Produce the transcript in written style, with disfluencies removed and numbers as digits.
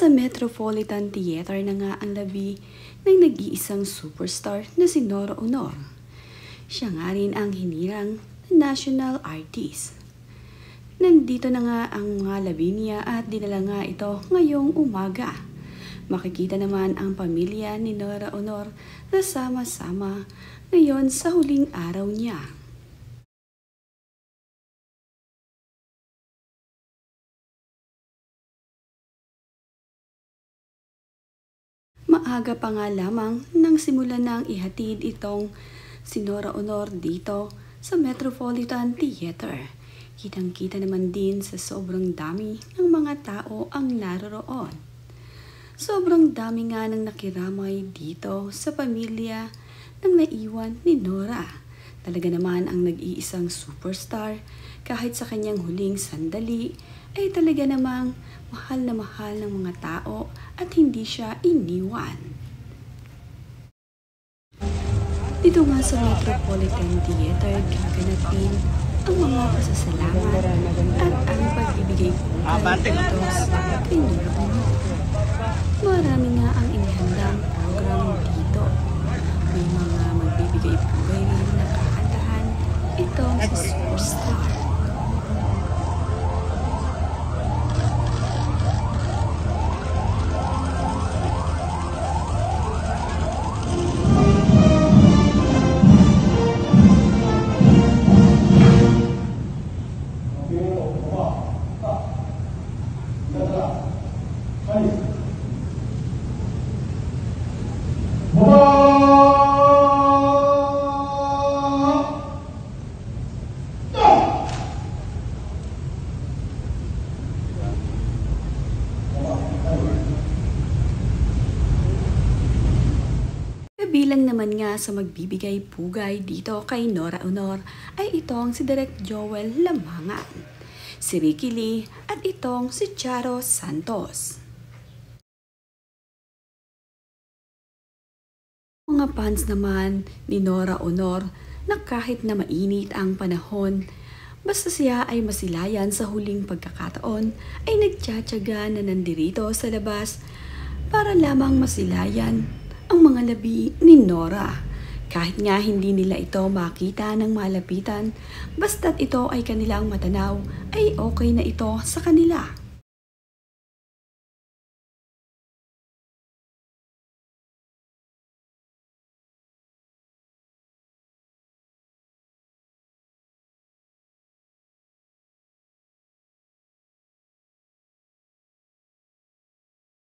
Nasa Metropolitan Theater na nga ang labi ng nag-iisang superstar na si Nora Aunor. Siya nga rin ang hinirang na national artist. Nandito na nga ang mga labi niya at dinala nga ito ngayong umaga. Makikita naman ang pamilya ni Nora Aunor na sama-sama ngayon sa huling araw niya. Maaga pa nga lamang nang simulan nang ihatid itong si Nora Aunor dito sa Metropolitan Theater. Kitang-kita naman din sa sobrang dami ng mga tao ang naroroon. Sobrang dami nga nang nakiramay dito sa pamilya ng naiwan ni Nora. Talaga naman ang nag-iisang superstar kahit sa kanyang huling sandali ay talaga namang mahal na mahal ng mga tao at hindi siya iniwan. Dito nga sa Metropolitan Theater gaganapin ang mga pasasalamat at ang pagbibigay pugay dito sa kay Nora Aunor. Marami nga ang inihandang program dito. May mga magbibigay pugay rin na kakantahan itong si superstar. Kabilang naman nga sa magbibigay pugay dito kay Nora Aunor ay itong si Direk Joel Lamangan, si Ricky Lee at itong si Charo Santos. Mga fans naman ni Nora Aunor na kahit na mainit ang panahon, basta siya ay masilayan sa huling pagkakataon ay nagtsatsaga na nandirito sa labas para lamang masilayan ang mga labi ni Nora. Kahit nga hindi nila ito makita ng malapitan, basta't ito ay kanilang matanaw ay okay na ito sa kanila.